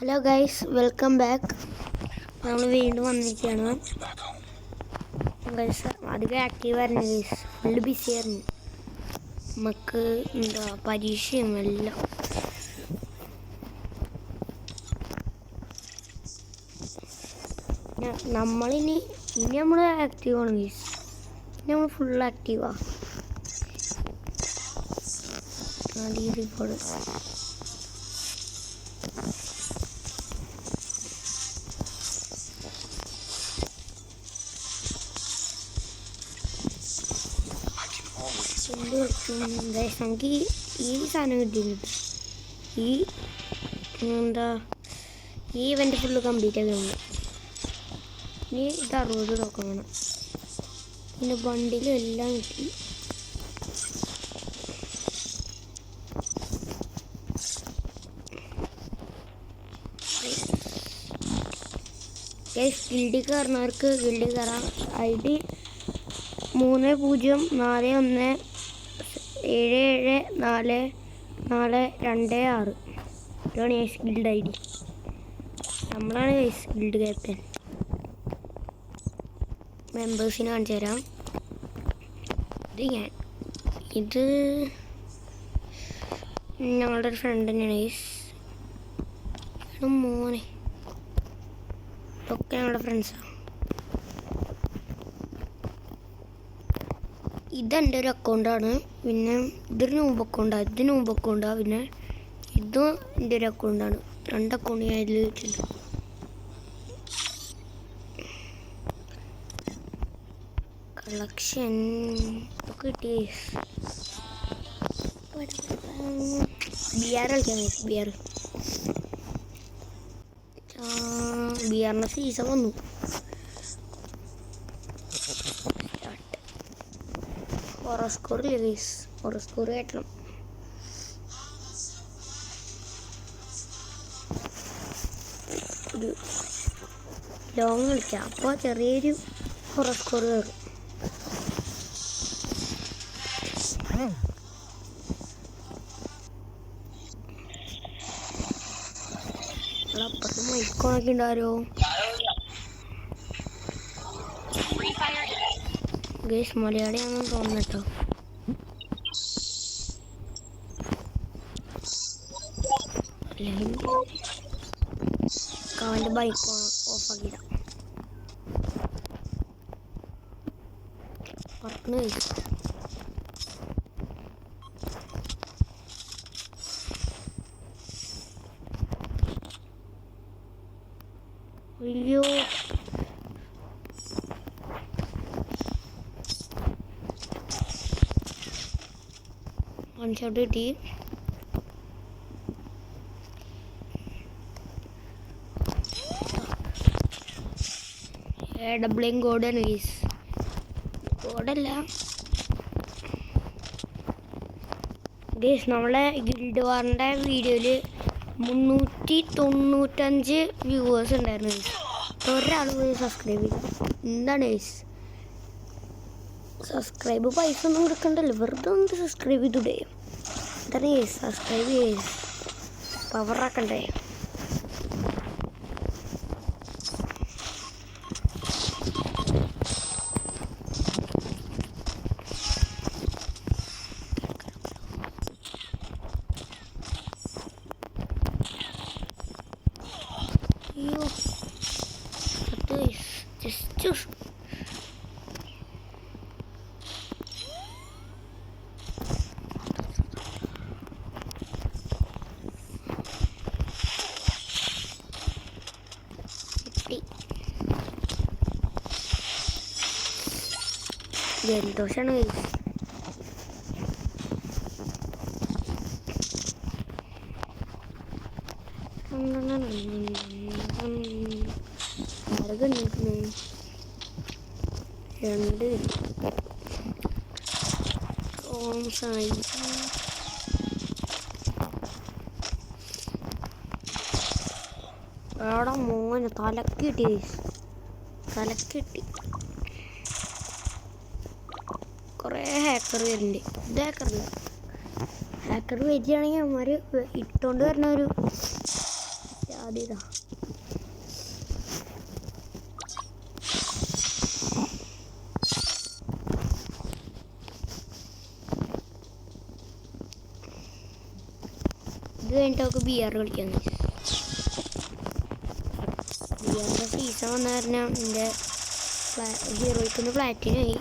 Hello guys, welcome back. നമ്മൾ വീണ്ടും വന്നിരിക്കുകയാണ് ഗൈസ്. അധികം ആക്റ്റീവായിരുന്നു ഗൈസ്, ഫുള്ള് ബിസിയായിരുന്നു. നമുക്ക് പരീക്ഷയും എല്ലാം. നമ്മളിനി നമ്മൾ ആക്റ്റീവാണ് ഗൈസ്. ഇനി നമ്മൾ ഫുൾ ആക്റ്റീവാണ്. നമുക്ക് ഈ സാധനം കിട്ടിയിട്ടുണ്ട്. ഈ ഇവൻ്റ് ഫുള്ള് കംപ്ലീറ്റ് ആക്കുന്നുണ്ട്. ഇനി ഇത് 60 ടോക്കൺ വേണം. പിന്നെ ബണ്ടിലും എല്ലാം കിട്ടി. ഗിൽഡിൽ കയറുന്നവർക്ക് ഗിൽഡിൽ കയറാം. ID 3014774426. ഇതാണ് ഗിൽഡ് ID. നമ്മളാണ് ഗിൽഡ് ക്യാപ്റ്റൻ. മെമ്പേഴ്സിനെ കാണിച്ചു തരാം. ഇത് ഞങ്ങളുടെ ഒരു ഫ്രണ്ട് തന്നെയാണ് ഗൈസ്. മോനെ ഇതൊക്കെ ഞങ്ങളുടെ ഫ്രണ്ട്സാണ്. ഇതെൻ്റെ ഒരു അക്കൗണ്ടാണ്. പിന്നെ ഇതൊരു ന്യൂബ് അക്കൗണ്ടാണ്. ഇത് ന്യൂബ് അക്കൗണ്ടാണ്. പിന്നെ ഇതും എൻ്റെ ഒരു അക്കൗണ്ടാണ്. 2 അക്കൗണ്ട് ഞാൻ ഇതിൽ വെച്ചിട്ടുണ്ട്. കളക്ഷൻ ഒക്കെ കിട്ടി. BR കളിക്കാൻ BRൻ്റെ സീസൺ വന്നു. ഹൊറോസ്കോർ കേട്ടണം. ഒരു ലോങ് കളിക്കാം. അപ്പോൾ ചെറിയൊരു ഹൊറോസ്കോർ കയറും. അപ്പുറത്ത് മൈക്കോണൊക്കെ ഉണ്ടാരോ ഗൈസ്. മലയാളിയാണെന്ന് തോന്നട്ടോ. അവൻ്റെ ബൈക്ക് ഓഫാക്കില്ല. പറന്ന് കഴിച്ചു. അയ്യോ, ഷോട്ട് കിട്ടി. ഡബിളിങ് ഗോഡാണ് ഗൈസ്. ഗോഡല്ല ഗൈസ്. നമ്മളെ ഗിൽഡ് വാറിൻ്റെ വീഡിയോയിൽ 395 വ്യൂവേഴ്സ് ഉണ്ടായിരുന്നു ഗൈസ്. ഒരാൾ പോയി സബ്സ്ക്രൈബ് ചെയ്തു. എന്താണ് ഗൈസ്, സബ്സ്ക്രൈബ് പൈസ ഒന്നും കൊടുക്കണ്ടല്ലോ, വെറുതെ ഒന്ന് സബ്സ്ക്രൈബ് ചെയ്തൂടെ? എന്താണ് ഗൈസ്, സബ്സ്ക്രൈബ് ചെയ്ത് പവറാക്കണ്ടേ? അയ്യോ, ജസ്റ്റ് ജലദോഷമാണ് ഗൈസ്. രണ്ട് അവിടെ മോന് തലക്ക് കിട്ടി. കുറേ ഹാക്കർ വരുന്നുണ്ട്. ഇത് ഹാക്കറില്ല. ഹാക്കർ വരികയാണെങ്കിൽ അവന്മാർ ഇട്ടുകൊണ്ട് വരുന്ന ഒരു സാധ്യത. ഇത് കഴിഞ്ഞിട്ട് നമുക്ക് ബിയർ കളിക്കാൻ. ബിയറിൻ്റെ സീസൺ വന്ന കാരണം എൻ്റെ ഹീറോയ്ക്കൊന്ന് പ്ലാറ്റിനായി.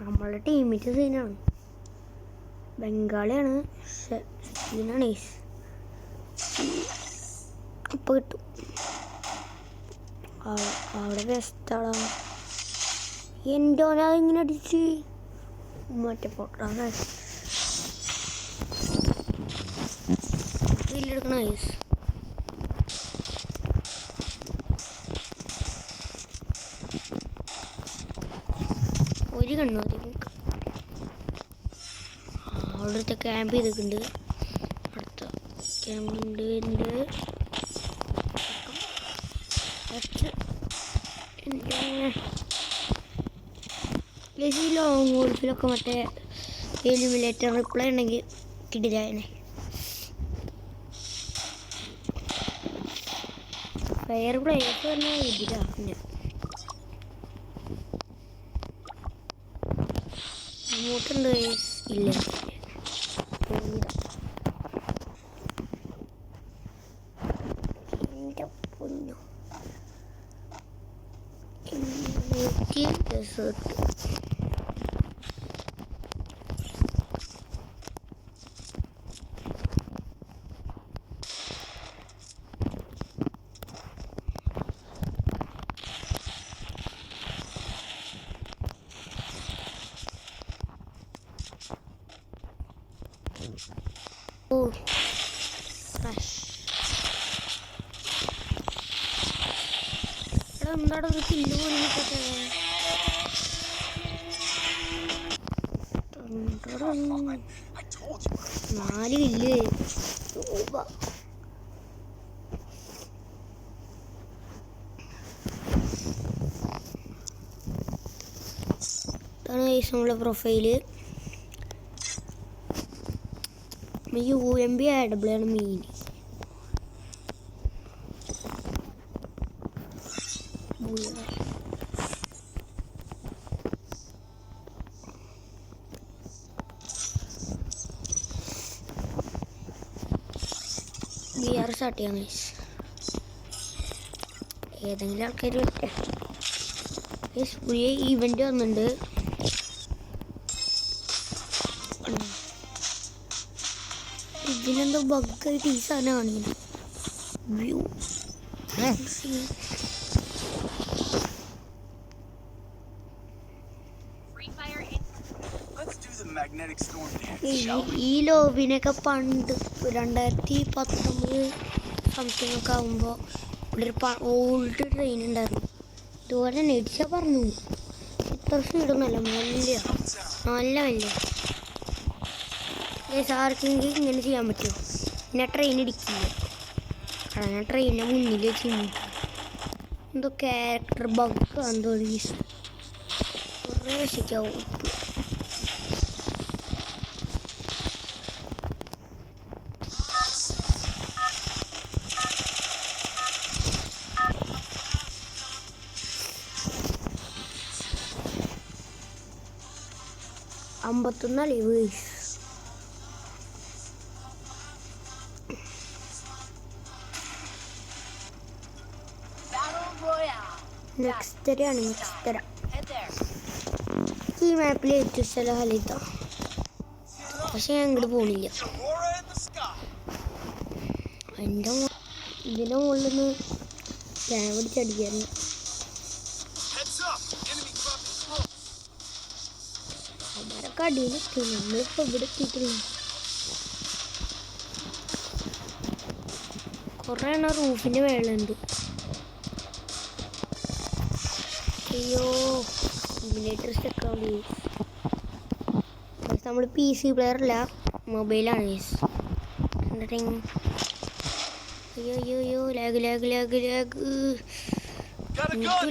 നമ്മളുടെ ടീമിൻ്റെ സീനാണ്. ബംഗാളിയാണ്. സീനാണ്. അപ്പം കിട്ടും. അവിടെ ബെസ്റ്റാളാ. എന്തോനാ ഇങ്ങനെ അടിച്ച് മറ്റേ പൊട്ടാണ് എടുക്കണ. ഒരു കണ്ണു അവിടുത്തെ ക്യാമ്പ് ചെയ്തിട്ടുണ്ട്. അടുത്ത ക്യാമ്പ് ഉണ്ട്. ഈ ലോങ് ഗോൾഫിലൊക്കെ മറ്റേ എലിമിനേറ്റർ റിപ്ലൈ ഉണ്ടെങ്കിൽ കിടിലായനെ. ഫെയർ പ്ലേസ് പറഞ്ഞാൽ ഇതിലാ. പിന്നെ അങ്ങോട്ടുണ്ട് ഇല്ല. എൻ്റെ പൊന്നു ഡെസേർട്ട്. ഓ ഫ്രഷ്. എന്താണ് ഒരു കില്ല് പോലും കിട്ടട്ടെ. 4 കില്ല്. ഇതാണ് നമ്മുടെ പ്രൊഫൈല്. UMB ആഡബിൾ ആണ് മെയിൻ. VR സ്റ്റാർട്ട് ചെയ്യാം. ഏതെങ്കിലും ആൾക്കാർ പറ്റേ. പുതിയ ഈവൻ്റ് വന്നിട്ടുണ്ട്. ഇതിനെന്തോ ബഗ്ഗായിട്ട് ഈ സാധനം കാണിക്കുന്നു. വ്യൂ ഈ ലോബിനൊക്കെ പണ്ട് 2019 സംതിങ് ഒക്കെ ആകുമ്പോൾ ഇവിടെ ഒരു ഓൾഡ് ട്രെയിൻ ഉണ്ടായിരുന്നു. ഇതുപോലെ നെടിച്ച പറഞ്ഞു. ഇത്ര സ്പീഡൊന്നുമല്ല, നല്ല വലിയ ആർക്കെങ്കിൽ ഇങ്ങനെ ചെയ്യാൻ പറ്റുമോ? പിന്നെ ട്രെയിൻ ഇടിക്കില്ല. കാരണം ട്രെയിനിൻ്റെ മുന്നിൽ വെച്ച് എന്തോ ക്യാരക്ടർ ബഗ് എന്തോ കുറേ രക്ഷിക്കാവും. അമ്പത്തൊന്നല്ലേ വേഴ്സ്. നെക്സ്റ്റ് തരാണ് തരാം. ഈ മാപ്പിൽ ഏറ്റവും ഇഷ്ടമുള്ള കളിത്താ, പക്ഷെ ഞാൻ ഇങ്ങോട്ട് പോണില്ല. എൻ്റെ ഇതിൻ്റെ മുകളിൽ നിന്ന് ഞാൻ പിടിച്ചടിക്കായിരുന്നു. അവരൊക്കെ അടിയിലെത്തി, നമ്മളിപ്പോൾ ഇവിടെ എത്തിയിട്ടില്ല. കുറേ എണ്ണം റൂഫിൻ്റെ മേളുണ്ട്. അയ്യോ സിമുലേറ്റർ സ്റ്റക്കാണ്. നമ്മൾ PC പ്ലെയർ അല്ല, മൊബൈലാണ്. അയ്യോ അയ്യോ അയ്യോ lag lag lag lag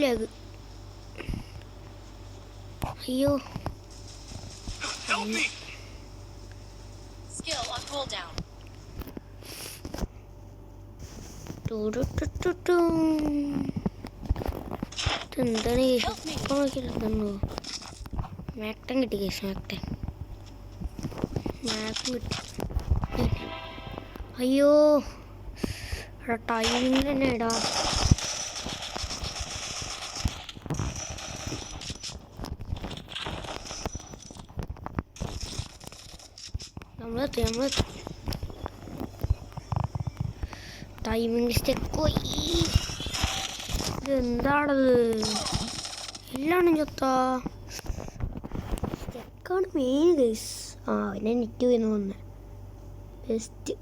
lag. അയ്യോ എന്താണ് നോക്കിയിട്ടുണ്ടോ? മാക്ടൻ കിട്ടി കേസ്, മാക്ടൻ മാപ്പ് കിട്ടി. അയ്യോ ടൈമിങ് തന്നെ ഇടാ. നമ്മളെത്തി ടൈമിങ് സ്റ്റെക്കോയി. ഇതെന്താണത്? എല്ലാം ചൊത്താ സ്റ്റെക്കാണ് മെയിൻ കേസ്. പിന്നെ നെറ്റ് എന്ന് വന്നേ ബെസ്റ്റ്.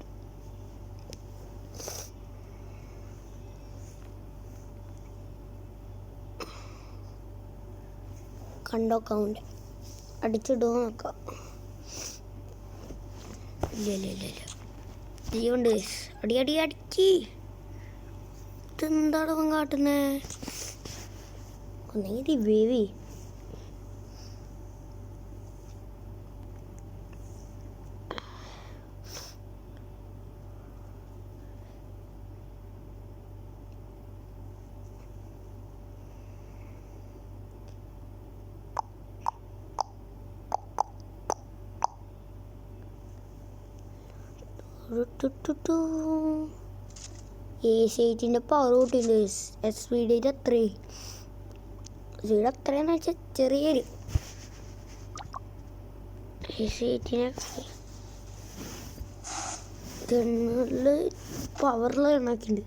കണ്ടോ കൗണ്ട് അടിച്ചിടുമോ നോക്കാം. ഇല്ല ചെയ്യുണ്ട്. അടി അടി അടിക്ക്. ഇതെന്താണ് അവൻ കാട്ടുന്നേ? ഒന്നെങ്കിൽ വേവി. A8ൻ്റെ പവർ കൂട്ടിണ്ട്. SVD എത്രയെന്ന് വെച്ചാൽ ചെറിയൊരു A8നെ പവറിൽ കണക്കുണ്ട്.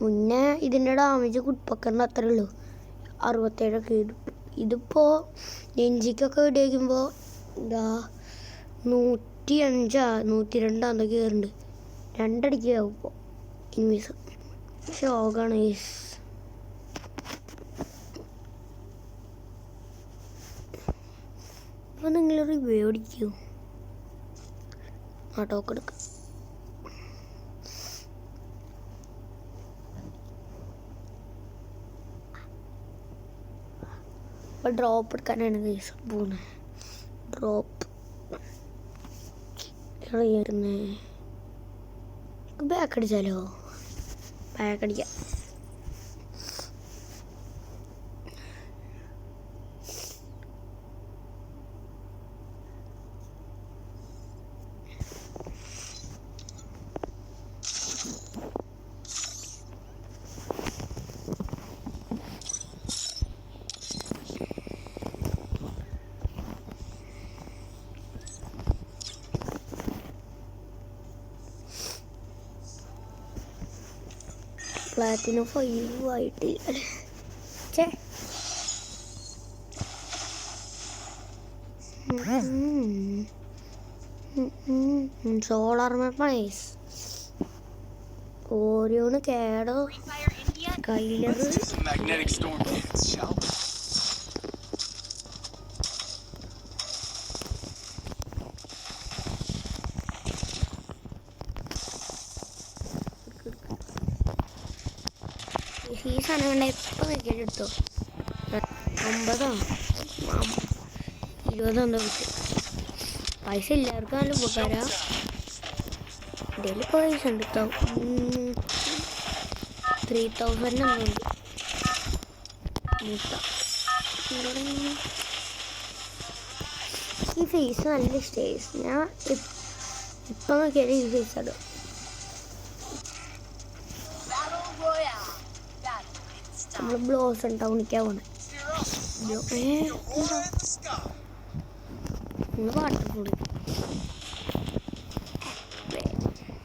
മുന്നേ ഇതിൻ്റെ ഡാമേജ് കുട്ടിപ്പക്കറിൻ്റെ അത്രേ ഉള്ളൂ, 67 ഇതിപ്പോൾ എഞ്ചിക്കൊക്കെ ഇടിക്കുമ്പോൾ ഇതാ 105 102 അതൊക്കെ കയറുന്നുണ്ട്. 2 അടിക്കാവും ഇപ്പോൾ ഇൻവീസ്. ഷോക്കാണ് ഗൈസ്. അപ്പോൾ നിങ്ങൾ റിവ്യൂ അടിക്കൂ. ടോക്ക് എടുക്കാം. അപ്പോൾ ഡ്രോപ്പ് എടുക്കാനാണ് ഗൈസ് പോകുന്നത്. ഡ്രോപ്പ് എവിടെയായിരുന്നേ? ബാക്ക് അടിച്ചാലോ? ബാക്ക് അടിക്കാം. പ്ലാറ്റിനം 5 ആയിട്ടില്ല. ചേ സോളാർ മാപ്പാണ്. ഓരോന്ന് കേടോ കൈലറ്. ഈ സാധനം കൊണ്ട് എപ്പോൾ വിക്കറ്റ് എടുത്തോ? 50 20 എന്തോ കിട്ടും. പൈസ എല്ലാവർക്കും നല്ല ഉപകാരം. ഡെയിലി പൈസ ഉണ്ട്. 3000 എന്തോ ഉണ്ട്. ഈ ഫേസ് നല്ല ഇഷ്ടമായി. ഞാൻ ഇപ്പം നോക്കിയാൽ ഈ ഫേസ് ഇടും. നമ്മൾ ബ്ലോസം ടൗണിക്കാ പോണേ. വാട്ടർഫോള്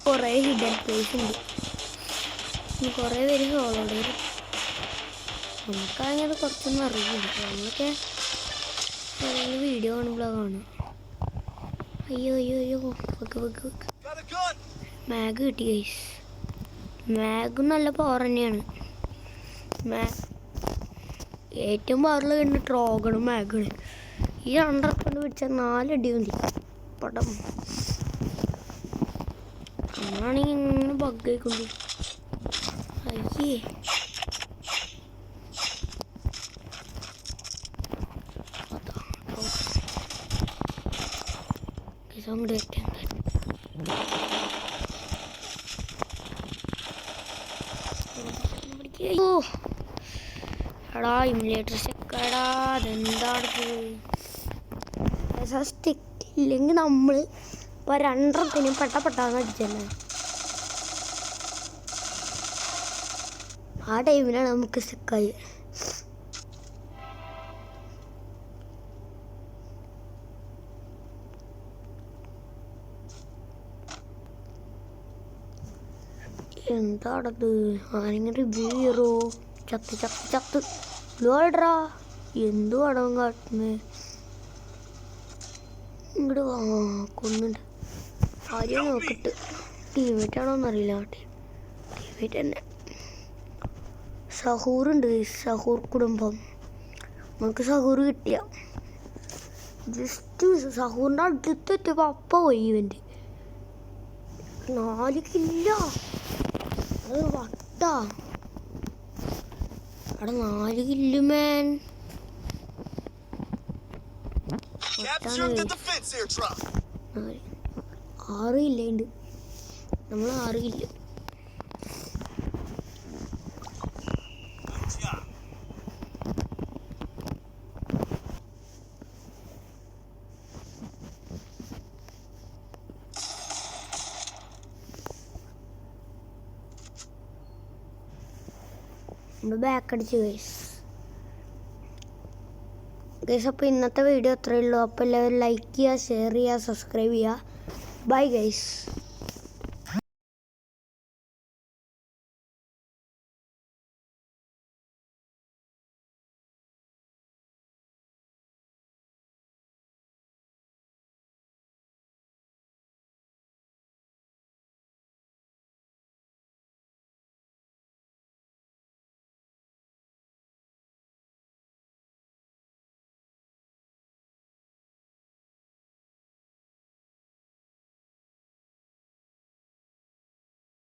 കുറേ ഹിഡൻ പ്ലേസ് ഉണ്ട്. കുറേ പേര് ഫോളോ ചെയ്യും. നമുക്കാണെങ്കിൽ അത് കുറച്ചൊന്നും അറിയില്ല. നമ്മളൊക്കെ വീഡിയോ കാണുമ്പോഴാണ് കാണും. അയ്യോ അയ്യോ അയ്യോ വെക്ക് മാഗ് കിട്ടി ഗൈസ്. മാഗും നല്ല പവർ തന്നെയാണ്. ഏറ്റവും പവറിൽ കണ്ട് ട്രോഗണും മാഗാണ്. ഈ രണ്ടൊക്കെ കൊണ്ട് പിടിച്ചാൽ 4 അടി മതി പടം. നമ്മളാണെങ്കിൽ ഇങ്ങനെ ബഗ്ഗായിക്കൊണ്ട് അയ്യേ അങ്ങോട്ട് എടാ ഇമുലേറ്റർ ചെക്കടാ. അതെന്താണ് സ്റ്റിക്ക് ഇല്ലെങ്കിൽ നമ്മൾ ഇപ്പോൾ 2 പെട്ടാന്ന് അടിച്ചല്ലേ. ആ ടൈമിലാണ് നമുക്ക് സ്റ്റിക്കായി. എന്താണത് ആരെങ്കിലും റിവ്യൂ ചെയ്യറോ? ചത്ത് ബ്ലോഡറാ എന്തു പടം കാട്ടുന്നത്? ഇങ്ങോട്ട് കൊന്നുണ്ട്. ആരെയും നോക്കിട്ട് ടീമേറ്റാണോന്നറിയില്ല. ടീമേറ്റ് തന്നെ. സഹൂറുണ്ട്. സഹൂർ കുടുംബം. നമുക്ക് സഹൂർ കിട്ടിയ ജസ്റ്റ് സഹൂറിൻ്റെ അടുത്തെത്തിയപ്പോൾ അപ്പം പോയി ഇവൻ്റെ 4 കില്ല. അത് വട്ടാ അവിടെ 4 കില്ല് മാൻ. 6 കില്ലുണ്ട്. നമ്മൾ 6 കില്ല്. നമ്മൾ ബാക്ക് അടിച്ചു ഗൈസ്. അപ്പോൾ ഇന്നത്തെ വീഡിയോ അത്രയേ ഉള്ളൂ. അപ്പോൾ എല്ലാവരും ലൈക്ക് ചെയ്യുക, ഷെയർ ചെയ്യുക, സബ്സ്ക്രൈബ് ചെയ്യുക. Bye guys.